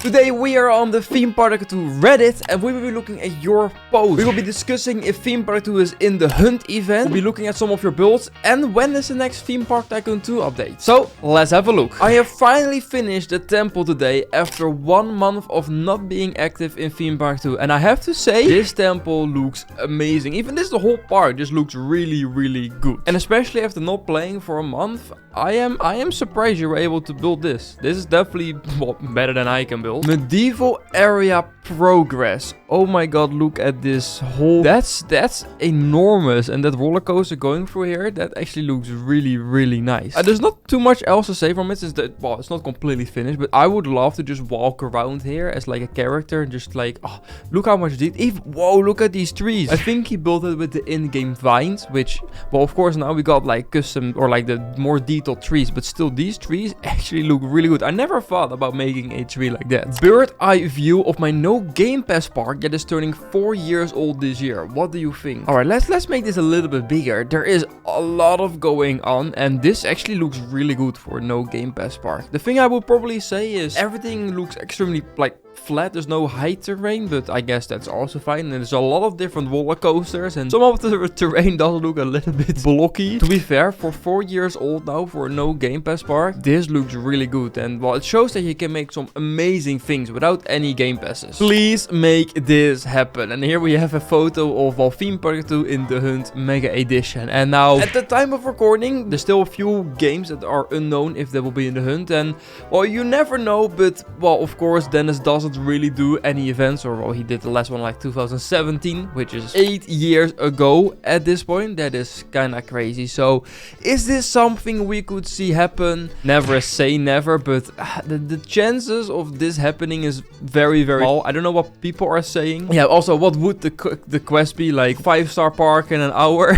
Today we are on the Theme Park Tycoon 2 Reddit and we will be looking at your posts. We will be discussing if Theme Park 2 is in the hunt event. We'll be looking at some of your builds and when is the next Theme Park Tycoon 2 update. So let's have a look. I have finally finished the temple today after 1 month of not being active in Theme Park 2. And I have to say, this temple looks amazing. Even this, the whole park just looks really good. And especially after not playing for a month, I am surprised you were able to build this. This is definitely, well, better than I can build. Medieval area progress. Oh my god, look at this whole... That's enormous. And that roller coaster going through here, that actually looks really nice. There's not too much else to say from it, since that, well, it's not completely finished, but I would love to just walk around here as like a character and just like, oh, look how much detail. Whoa, look at these trees. I think he built it with the in-game vines, which, well, of course now we got like custom or like the more detailed trees, but still these trees actually look really good. I never thought about making a tree like that. Bird eye view of my no Game Pass park that is turning 4 years old this year. What do you think? All right, let's make this a little bit bigger. There is a lot of going on and this actually looks really good for no Game Pass park. The thing I would probably say is everything looks extremely like flat. There's no high terrain, but I guess that's also fine. And there's a lot of different roller coasters and some of the terrain does look a little bit blocky. To be fair, for 4 years old now for no Game Pass park, this looks really good. And well, it shows that you can make some amazing things without any Game Passes. Please make this happen. And here we have a photo of Theme Park 2 in the Hunt Mega Edition. And now, at the time of recording, there's still a few games that are unknown if they will be in the Hunt. And well, you never know, but well, of course, Dennis doesn't really do any events, or well, he did the last one like 2017, which is 8 years ago at this point. That is kind of crazy. So is this something we could see happen? Never say never, but the chances of this happening is very small. I don't know what people are saying. Yeah, also, what would the quest be, like 5-star park in an hour?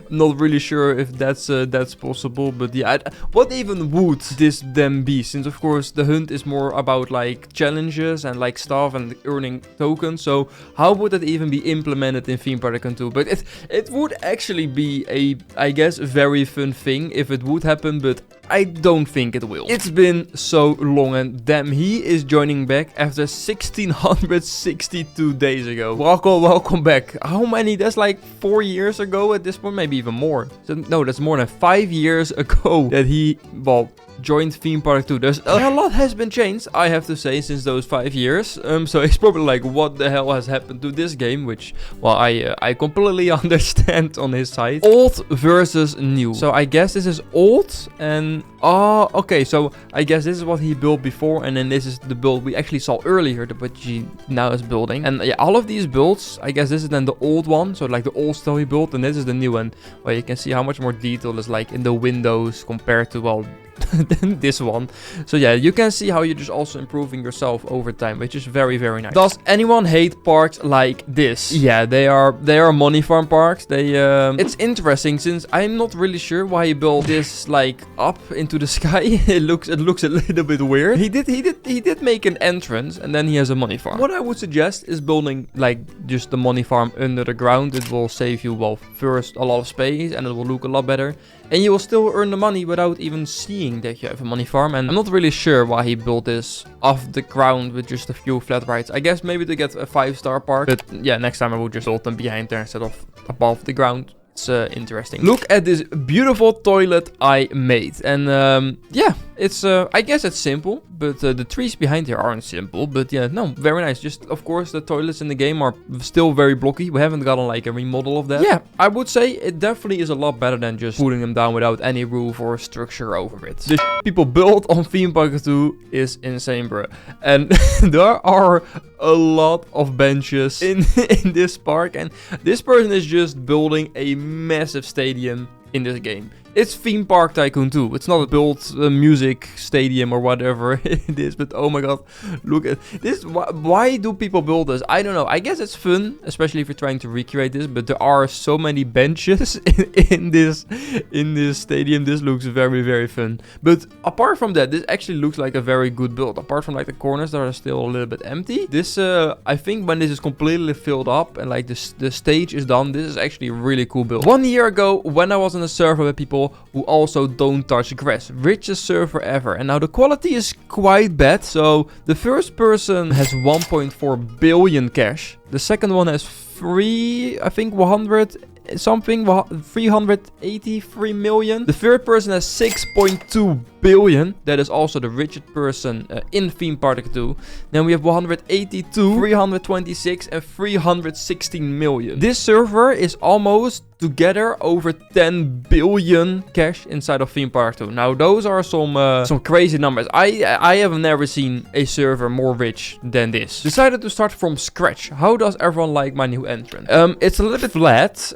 Not really sure if that's possible, but yeah, what even would this then be, since of course the Hunt is more about like challenges and like stuff and earning tokens. So how would that even be implemented in Theme Park Tycoon 2? But it would actually be a, I guess, very fun thing if it would happen, but I don't think it will. It's been so long and damn, he is joining back after 1662 days ago. Welcome back. How many? That's like 4 years ago at this point, maybe even more. So, no, that's more than 5 years ago that he, well, joined Theme Park 2. There's a lot has been changed, I have to say, since those 5 years. So it's probably like, what the hell has happened to this game? Which, well, I completely understand on his side. Old versus new. So I guess this is old and okay. So I guess this is what he built before, and then this is the build we actually saw earlier, but he now is building. And yeah, all of these builds, I guess this is then the old one. So like the old style he built, and this is the new one. Well, you can see how much more detail is like in the windows compared to, well, this one. So yeah, you can see how you're just also improving yourself over time, which is very nice. Does anyone hate parks like this? Yeah, they are money farm parks. It's interesting, since I'm not really sure why he built this like up into the sky. it looks a little bit weird. He did make an entrance and then he has a money farm. What I would suggest is building like just the money farm under the ground. It will save you, well, first a lot of space and it will look a lot better. And you will still earn the money without even seeing that you have a money farm. And I'm not really sure why he built this off the ground with just a few flat rides. I guess maybe to get a 5-star park. But yeah, next time I will just build them behind there instead of above the ground. It's interesting. Look at this beautiful toilet I made. And yeah, it's I guess it's simple, but the trees behind here aren't simple. But yeah, no, very nice. Just, of course, the toilets in the game are still very blocky. We haven't gotten like a remodel of that. Yeah, I would say it definitely is a lot better than just putting them down without any roof or structure over it. The people built on Theme Park 2 is insane, bro. And there are a lot of benches in this park, and this person is just building a massive stadium in this game. It's Theme Park Tycoon 2. It's not a built music stadium or whatever it is. But oh my god, look at this. Why do people build this? I don't know. I guess it's fun, especially if you're trying to recreate this. But there are so many benches in this stadium. This looks very fun. But apart from that, this actually looks like a very good build. Apart from like the corners that are still a little bit empty. This, I think when this is completely filled up and like the stage is done, this is actually a really cool build. 1 year ago, when I was on a server with people people who also don't touch grass. Richest server ever. And now the quality is quite bad. So the first person has 1.4 billion cash. The second one has 383 million. The third person has 6.2 billion. That is also the richest person in Theme Park 2. Then we have 182, 326 and 316 million. This server is almost together over 10 billion cash inside of Theme Park 2. Now those are some crazy numbers. I have never seen a server more rich than this. Decided to start from scratch. How does everyone like my new entrance? It's a little bit flat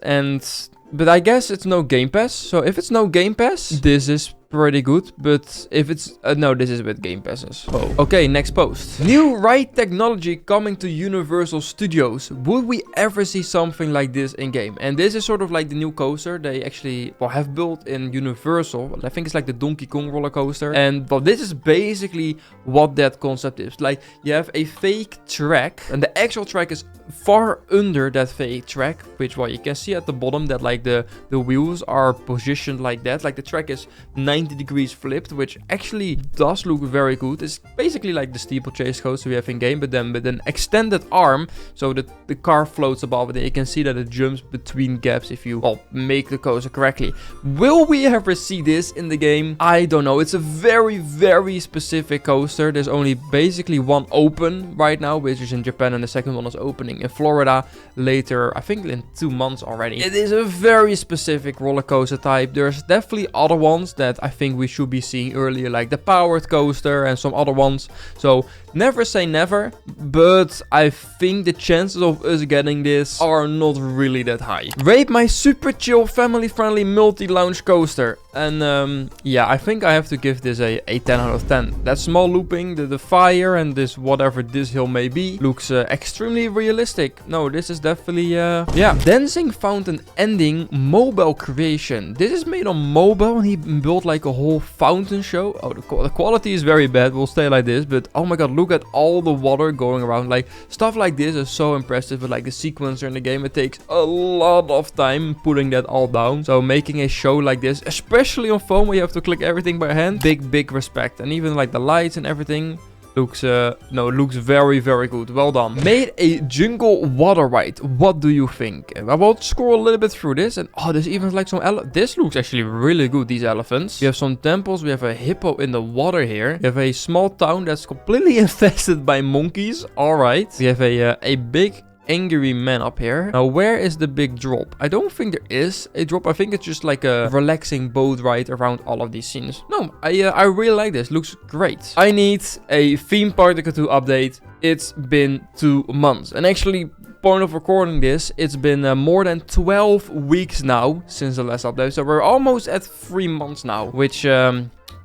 but I guess it's no Game Pass. So if it's no Game Pass, this is pretty good. But if it's no, this is with Game Passes. Oh, okay, next post. New ride technology coming to Universal Studios. Would we ever see something like this in game? And this is sort of like the new coaster they actually have built in Universal. I think it's like the Donkey Kong roller coaster. And this is basically what that concept is. Like you have a fake track, and the actual track is far under that fake track, which you can see at the bottom that like the wheels are positioned like that. Like the track is 90 degrees flipped, which actually does look very good. It's basically like the steeplechase coaster we have in game, but then with an extended arm, so that the car floats above it. You can see that it jumps between gaps if you make the coaster correctly. Will we ever see this in the game? I don't know. It's a very, very specific coaster. There's only basically one open right now, which is in Japan, and the second one is opening in Florida later, I think in 2 months already. It is a very specific roller coaster type. There's definitely other ones that I think we should be seeing earlier, like the powered coaster and some other ones. So never say never, but I think the chances of us getting this are not really that high. Rate my super chill, family friendly multi-launch coaster. And yeah, I think I have to give this a 10 out of 10. That small looping, the fire and this whatever this hill may be, looks extremely realistic. No, this is definitely yeah. Dancing fountain ending mobile creation. This is made on mobile and he built like a whole fountain show. Oh, the quality is very bad. We'll stay like this, but oh my god, look at all the water going around. Like stuff like this is so impressive. But like the sequencer in the game, it takes a lot of time putting that all down. So making a show like this, especially on phone where you have to click everything by hand, big respect. And even like the lights and everything looks looks very, very good. Well done. Made a jungle water ride. What do you think? I will scroll a little bit through this, and oh, there's even like some this looks actually really good, these elephants. We have some temples. We have a hippo in the water here. We have a small town that's completely infested by monkeys. All right. We have a big angry man up here. Now, where is the big drop? I don't think there is a drop. I think it's just like a relaxing boat ride around all of these scenes. No, I really like this. Looks great. I need a Theme Park 2 update. It's been 2 months. And actually, point of recording this, it's been more than 12 weeks now since the last update. So we're almost at 3 months now, which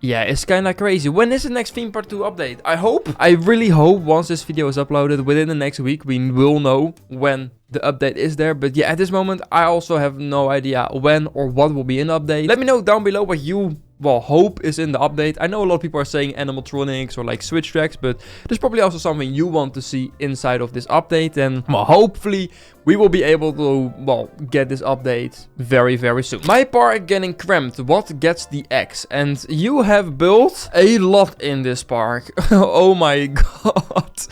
yeah, it's kind of crazy. When is the next Theme Park 2 update? I really hope once this video is uploaded within the next week, we will know when the update is there. But yeah, at this moment, I also have no idea when or what will be in the update. Let me know down below what you hope is in the update. I know a lot of people are saying animatronics or like switch tracks, but there's probably also something you want to see inside of this update. And hopefully we will be able to, get this update very, very soon. My park getting cramped. What gets the X? And you have built a lot in this park. Oh my god.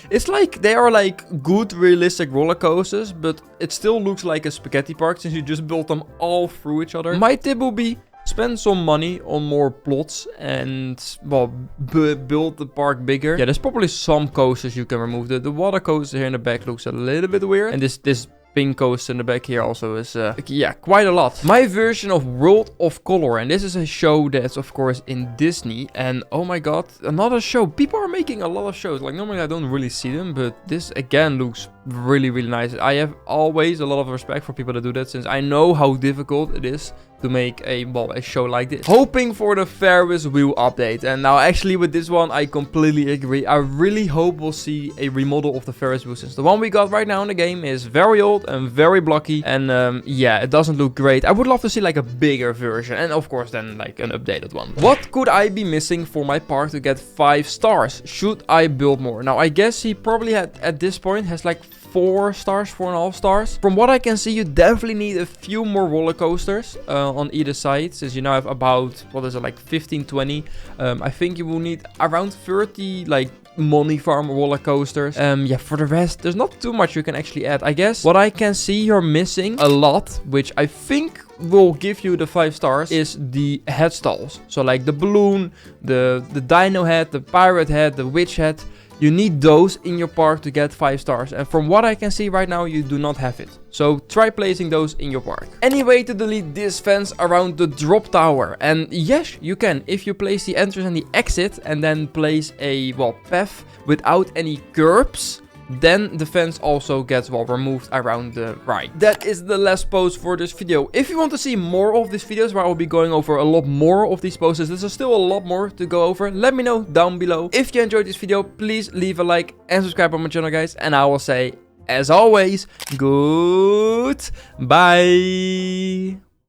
It's like they are like good, realistic roller coasters, but it still looks like a spaghetti park since you just built them all through each other. My tip will be spend some money on more plots and, build the park bigger. Yeah, there's probably some coasters you can remove. The water coaster here in the back looks a little bit weird. And this pink coaster in the back here also is, yeah, quite a lot. My version of World of Color. And this is a show that's, of course, in Disney. And, oh my god, another show. People are making a lot of shows. Like, normally I don't really see them, but this, again, looks really, really nice. I have always a lot of respect for people that do that, since I know how difficult it is to make a show like this. Hoping for the Ferris wheel update. And now actually with this one, I completely agree. I really hope we'll see a remodel of the Ferris wheel, since the one we got right now in the game is very old and very blocky. And yeah, it doesn't look great. I would love to see like a bigger version. And of course then like an updated one. What could I be missing for my park to get 5 stars? Should I build more? Now I guess he probably at this point has like 4 stars, 4.5 stars. From what I can see, you definitely need a few more roller coasters on either side, since you now have about, what is it, like 15, 20. I think you will need around 30, like, money farm roller coasters. Yeah, for the rest, there's not too much you can actually add. I guess what I can see you're missing a lot, which I think will give you the 5 stars, is the head stalls. So like the balloon, the dino head, the pirate head, the witch head. You need those in your park to get 5 stars. And from what I can see right now, you do not have it. So try placing those in your park. Any way to delete this fence around the drop tower? And yes, you can. If you place the entrance and the exit and then place a, well, path without any curbs, then the fence also gets, well, removed around the ride. That is the last post for this video. If you want to see more of these videos where I will be going over a lot more of these posts, there's still a lot more to go over, let me know down below. If you enjoyed this video, please leave a like and subscribe on my channel, guys. And I will say, as always, goodbye.